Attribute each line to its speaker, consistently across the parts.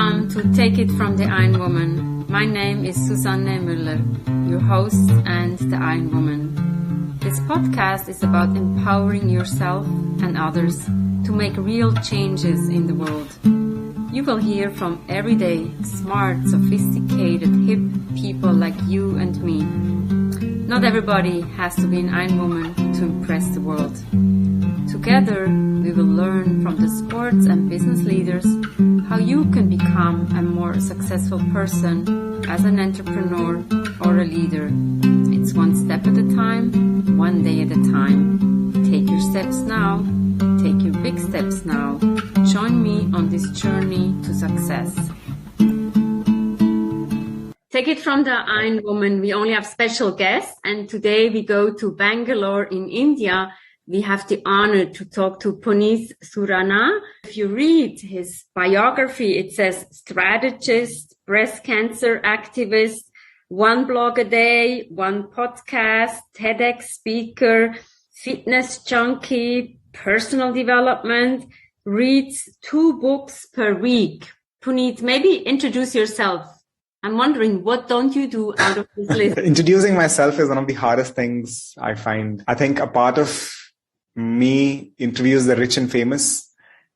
Speaker 1: Welcome to Take It from the Iron Woman. My name is Susanne Müller, your host and the Iron Woman. This podcast is about empowering yourself and others to make real changes in the world. You will hear from everyday, smart, sophisticated, hip people like you and me. Not everybody has to be an Iron Woman to impress the world. Together, we will learn from the sports and business leaders how you can become a more successful person as an entrepreneur or a leader. It's one step at a time, one day at a time. Take your steps now. Take your big steps now. Join me on this journey to success. Take it from the Iron Woman. We only have special guests, and today we go to Bangalore in India. We have the honor to talk to Puneeth Suraana. If you read his biography, it says strategist, breast cancer activist, one blog a day, one podcast, TEDx speaker, fitness junkie, personal development, reads 2 books per week. Puneeth, maybe introduce yourself. I'm wondering, what don't you do out of this list?
Speaker 2: Introducing myself is one of the hardest things I find. I think a part of me interviews the rich and famous,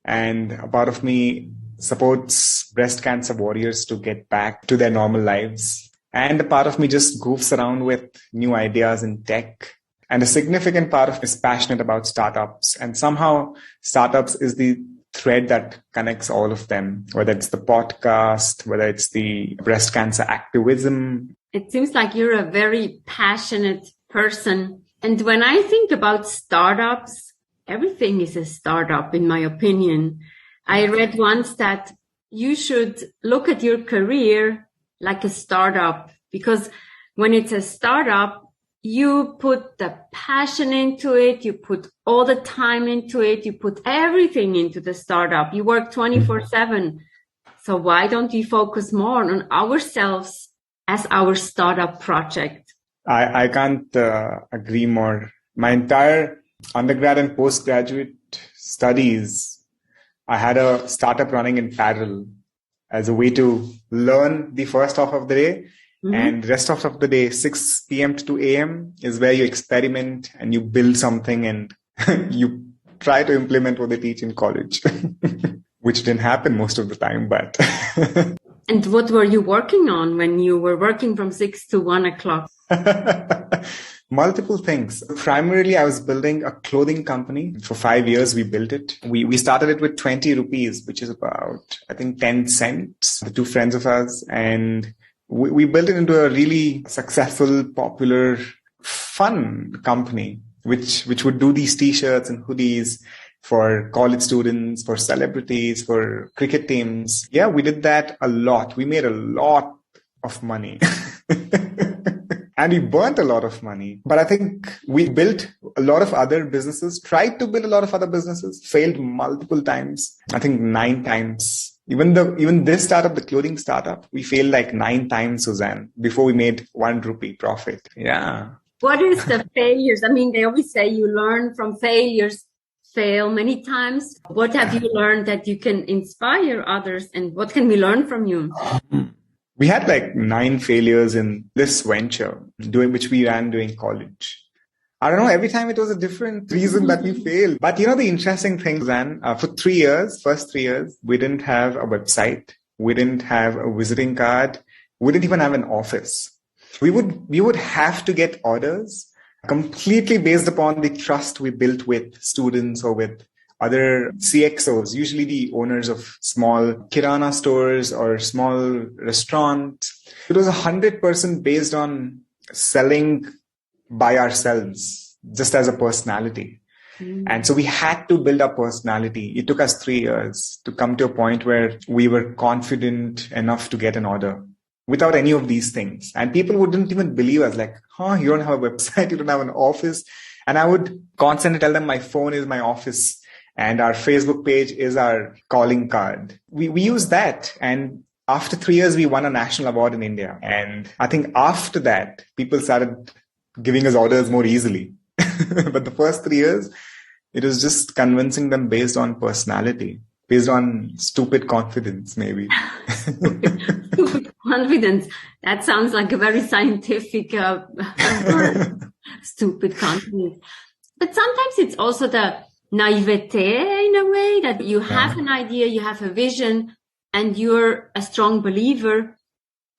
Speaker 2: and a part of me supports breast cancer warriors to get back to their normal lives. And a part of me just goofs around with new ideas in tech. And a significant part of me is passionate about startups. And somehow startups is the thread that connects all of them, whether it's the podcast, whether it's the breast cancer activism.
Speaker 1: It seems like you're a very passionate person. And when I think about startups, everything is a startup, in my opinion. I read once that you should look at your career like a startup, because when it's a startup, you put the passion into it, you put all the time into it, you put everything into the startup. You work 24/7. So why don't we focus more on ourselves as our startup project?
Speaker 2: I can't agree more. My entire undergrad and postgraduate studies, I had a startup running in parallel as a way to learn the first half of the day. Mm-hmm. And the rest of the day, 6 p.m. to 2 a.m. is where you experiment and you build something and you try to implement what they teach in college, which didn't happen most of the time, but...
Speaker 1: And what were you working on when you were working from 6 to 1 o'clock?
Speaker 2: Multiple things. Primarily, I was building a clothing company. For 5 years, we built it. We started it with 20 rupees, which is about, I think, 10 cents. The 2 friends of us. And we built it into a really successful, popular, fun company, which would do these t-shirts and hoodies for college students, for celebrities, for cricket teams. Yeah, we did that a lot. We made a lot of money. And we burnt a lot of money. But I think we built a lot of other businesses, tried to build a lot of other businesses, failed multiple times. I think 9 times. Even this startup, the clothing startup, we failed like 9 times, Suzanne, before we made 1 rupee profit. Yeah.
Speaker 1: What is the failures? I mean, they always say you learn from failures. Fail many times. What have you learned that you can inspire others, and what can we learn from you?
Speaker 2: We had like 9 failures in this venture, which we ran during college. I don't know, every time it was a different reason that we failed. But the interesting thing, Zan, for 3 years, first 3 years, we didn't have a website. We didn't have a visiting card. We didn't even have an office. We would have to get orders completely based upon the trust we built with students or with other CXOs, usually the owners of small kirana stores or small restaurants. It was 100% based on selling by ourselves, just as a personality. Mm. And so we had to build our personality. It took us 3 years to come to a point where we were confident enough to get an order without any of these things. And people wouldn't even believe us, like, you don't have a website, you don't have an office. And I would constantly tell them my phone is my office and our Facebook page is our calling card. We use that. And after 3 years, we won a national award in India. And I think after that, people started giving us orders more easily. But the first 3 years, it was just convincing them based on personality. based on stupid confidence, maybe.
Speaker 1: Stupid confidence. That sounds like a very scientific word. Stupid confidence. But sometimes it's also the naivete in a way that you have an idea, you have a vision, and you're a strong believer,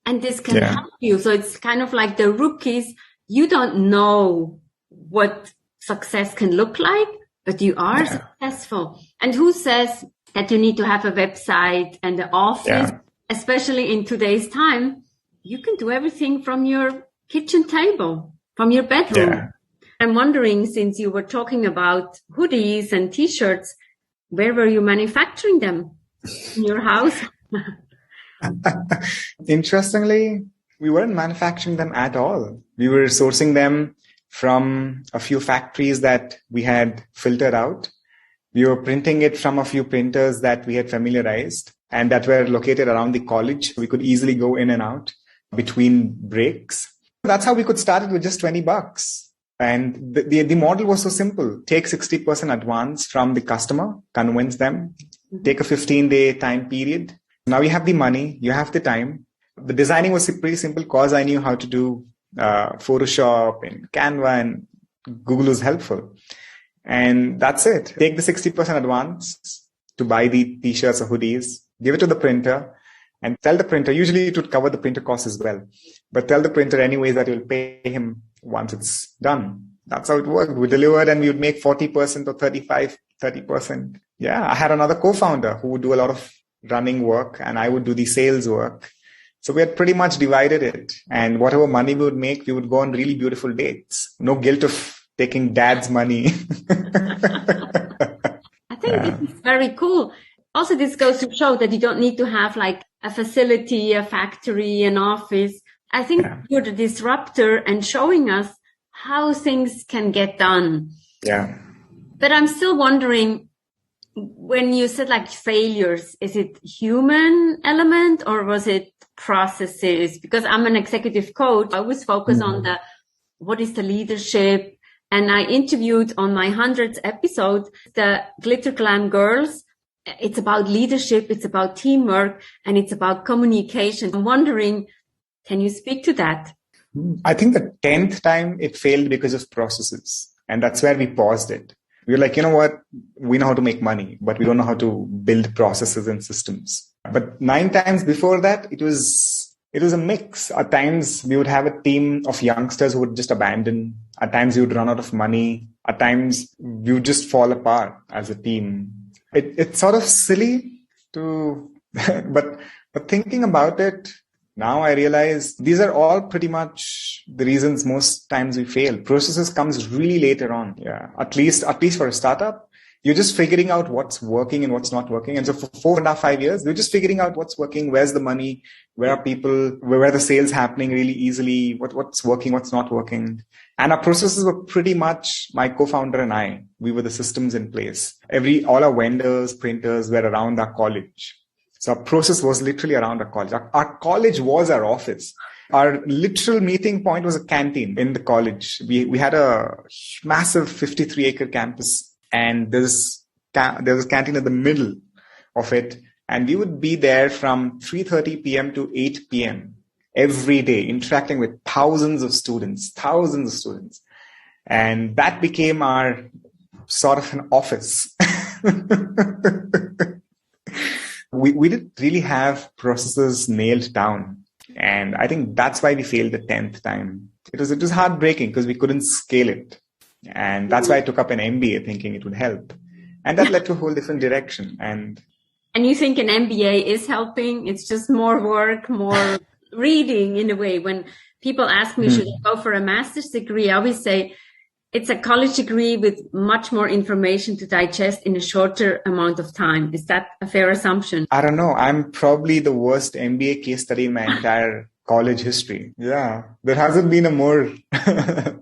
Speaker 1: and this can help you. So it's kind of like the rookies. You don't know what success can look like, but you are successful. And who says that you need to have a website and an office, especially in today's time? You can do everything from your kitchen table, from your bedroom. Yeah. I'm wondering, since you were talking about hoodies and T-shirts, where were you manufacturing them? In your house?
Speaker 2: Interestingly, we weren't manufacturing them at all. We were sourcing them from a few factories that we had filtered out. We were printing it from a few printers that we had familiarized and that were located around the college. We could easily go in and out between breaks. That's how we could start it with just $20. And the model was so simple. Take 60% advance from the customer, convince them, take a 15-day time period. Now you have the money, you have the time. The designing was pretty simple because I knew how to do Photoshop and Canva, and Google was helpful. And that's it. Take the 60% advance to buy the T-shirts or hoodies, give it to the printer, and tell the printer, usually it would cover the printer cost as well, but tell the printer anyways that you'll pay him once it's done. That's how it worked. We delivered and we would make 40% or 30%. Yeah, I had another co-founder who would do a lot of running work and I would do the sales work. So we had pretty much divided it. And whatever money we would make, we would go on really beautiful dates. No guilt of taking dad's money.
Speaker 1: I think this is very cool. Also, this goes to show that you don't need to have like a facility, a factory, an office. I think you're the disruptor and showing us how things can get done.
Speaker 2: Yeah.
Speaker 1: But I'm still wondering, when you said like failures, is it human element or was it processes? Because I'm an executive coach. I always focus on what is the leadership? And I interviewed on my 100th episode, the Glitter Glam girls. It's about leadership. It's about teamwork and it's about communication. I'm wondering, can you speak to that?
Speaker 2: I think the 10th time it failed because of processes. And that's where we paused it. We were like, you know what? We know how to make money, but we don't know how to build processes and systems. But 9 times before that, it was a mix. At times we would have a team of youngsters who would just abandon. At times we would run out of money. At times we would just fall apart as a team. It's sort of silly to, but thinking about it, now I realize these are all pretty much the reasons most times we fail. Processes comes really later on. Yeah. At least for a startup, you're just figuring out what's working and what's not working. And so for 4.5, 5 years, we're just figuring out what's working, where's the money, where are people, where are the sales happening really easily, what's working, what's not working. And our processes were pretty much my co-founder and I. We were the systems in place. All our vendors, printers were around our college. So our process was literally around our college. Our college was our office. Our literal meeting point was a canteen in the college. We had a massive 53-acre campus, and there was a canteen in the middle of it. And we would be there from 3:30 p.m. to 8 p.m. every day, interacting with thousands of students. And that became our sort of an office. We didn't really have processes nailed down. And I think that's why we failed the 10th time. It was heartbreaking because we couldn't scale it. And that's why I took up an MBA thinking it would help. And that led to a whole different direction. And
Speaker 1: you think an MBA is helping? It's just more work, more reading in a way. When people ask me, should I go for a master's degree? I always say, it's a college degree with much more information to digest in a shorter amount of time. Is that a fair assumption?
Speaker 2: I don't know. I'm probably the worst MBA case study in my entire college history. Yeah, there hasn't been a more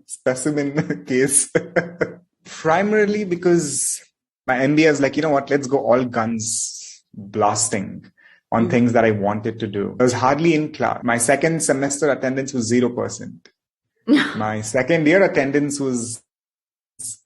Speaker 2: specimen case. Primarily because my MBA is like, you know what, let's go all guns blasting on things that I wanted to do. I was hardly in class. My second semester attendance was 0%. My second year attendance was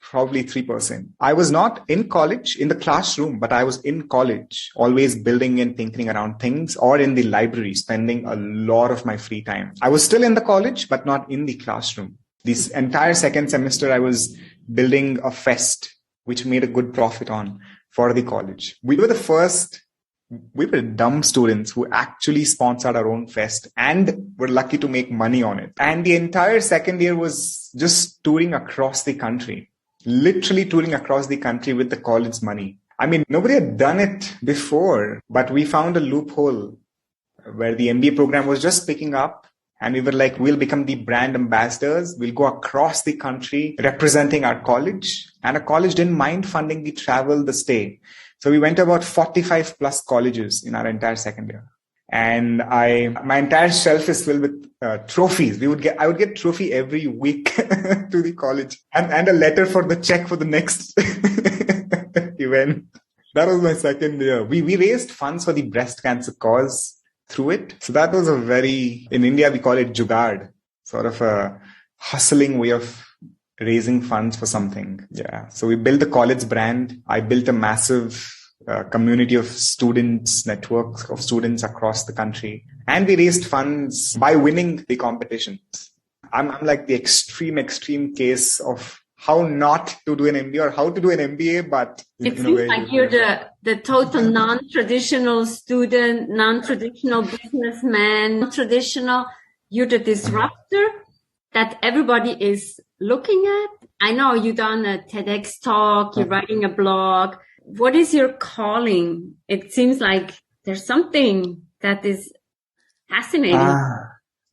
Speaker 2: probably 3%. I was not in college, in the classroom, but I was in college, always building and thinking around things, or in the library, spending a lot of my free time. I was still in the college, but not in the classroom. This entire second semester, I was building a fest, which made a good profit on for the college. We were dumb students who actually sponsored our own fest and were lucky to make money on it. And the entire second year was just touring across the country, literally touring across the country with the college money. I mean, nobody had done it before, but we found a loophole where the MBA program was just picking up. And we were like, we'll become the brand ambassadors. We'll go across the country representing our college. And our college didn't mind funding the travel, the stay. So we went to about 45 plus colleges in our entire second year. And my entire shelf is filled with trophies. I would get trophy every week to the college and a letter for the check for the next event. That was my second year. We raised funds for the breast cancer cause through it. So that was in India, we call it jugaad, sort of a hustling way of raising funds for something. Yeah. So we built the college brand. I built a massive community of students, networks of students across the country. And we raised funds by winning the competitions. I'm like the extreme case of how not to do an MBA or how to do an MBA, but
Speaker 1: it seems like you're the total non-traditional student, non-traditional businessman, you're the disruptor that everybody is looking at. I know you've done a TEDx talk, you're writing a blog. What is your calling? It seems like there's something that is fascinating.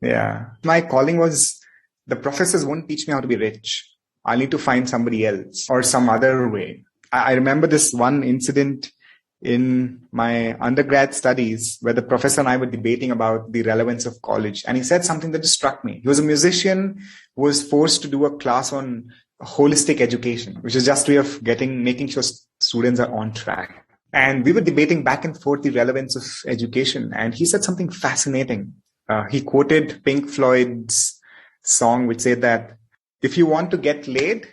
Speaker 2: Yeah. My calling was the professors won't teach me how to be rich. I need to find somebody else or some other way. I remember this one incident in my undergrad studies where the professor and I were debating about the relevance of college. And he said something that just struck me. He was a musician who was forced to do a class on holistic education, which is just a way of making sure students are on track. And we were debating back and forth the relevance of education. And he said something fascinating. He quoted Pink Floyd's song, which said that if you want to get laid,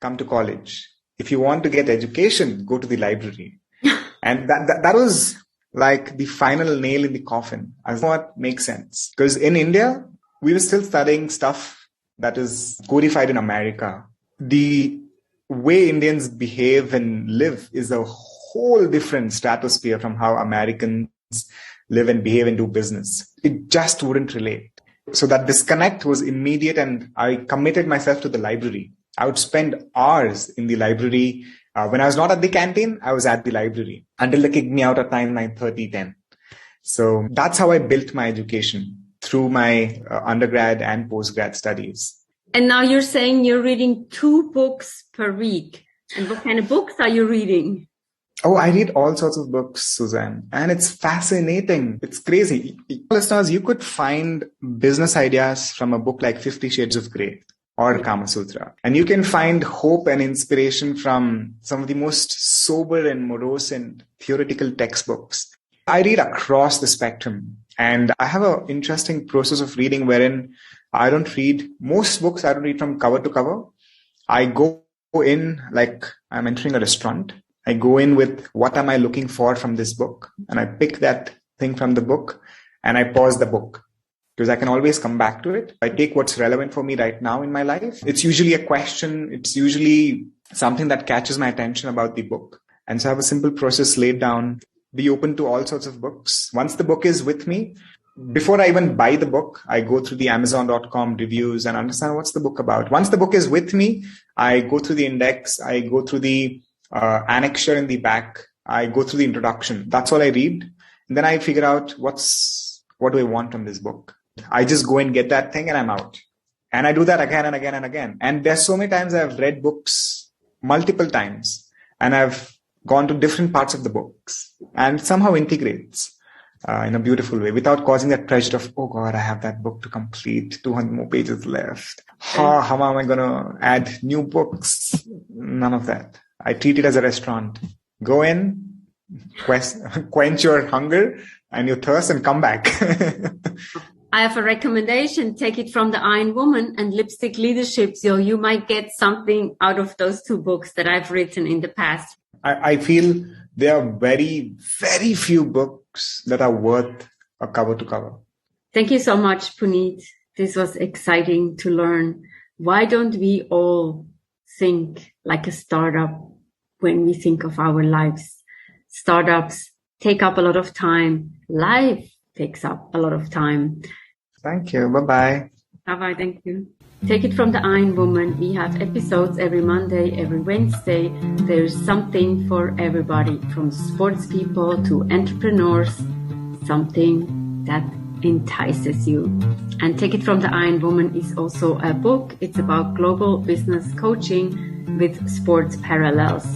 Speaker 2: come to college. If you want to get education, go to the library. And that was like the final nail in the coffin. I thought makes sense. Because in India, we were still studying stuff that is codified in America. The way Indians behave and live is a whole different stratosphere from how Americans live and behave and do business. It just wouldn't relate. So that disconnect was immediate, and I committed myself to the library. I would spend hours in the library. When I was not at the canteen, I was at the library until they kicked me out at 9:30, 10. So that's how I built my education, through my undergrad and postgrad studies.
Speaker 1: And now you're saying you're reading 2 books per week. And what kind of books are you reading?
Speaker 2: Oh, I read all sorts of books, Suzanne, and it's fascinating. It's crazy. Listeners, you could find business ideas from a book like 50 Shades of Grey or Kama Sutra. And you can find hope and inspiration from some of the most sober and morose and theoretical textbooks. I read across the spectrum, and I have an interesting process of reading wherein most books I don't read from cover to cover. I go in like I'm entering a restaurant. I go in with what am I looking for from this book, and I pick that thing from the book and I pause the book because I can always come back to it. I take what's relevant for me right now in my life. It's usually a question. It's usually something that catches my attention about the book. And so I have a simple process laid down. Be open to all sorts of books. Once the book is with me, before I even buy the book, I go through the Amazon.com reviews and understand what's the book about. Once the book is with me, I go through the index. I go through the annexure in the back. I go through the introduction. That's all I read. And then I figure out what do I want from this book. I just go and get that thing and I'm out. And I do that again and again and again. And there's so many times I've read books multiple times and I've gone to different parts of the books and somehow integrates in a beautiful way without causing that pressure of, oh God, I have that book to complete, 200 more pages left. How am I going to add new books? None of that. I treat it as a restaurant. Go in, quench your hunger and your thirst and come back.
Speaker 1: I have a recommendation. Take it from the Iron Woman and Lipstick Leadership. So you might get something out of those two books that I've written in the past.
Speaker 2: I feel there are very, very few books that are worth a cover to cover.
Speaker 1: Thank you so much, Puneeth. This was exciting to learn. Why don't we all think like a startup when we think of our lives? Startups take up a lot of time. Life takes up a lot of time.
Speaker 2: Thank you. Bye-bye.
Speaker 1: Bye-bye. Thank you. Take it from the Iron Woman. We have episodes every Monday, every Wednesday. There's something for everybody, from sports people to entrepreneurs, something that entices you. And Take It from the Iron Woman is also a book. It's about global business coaching with sports parallels.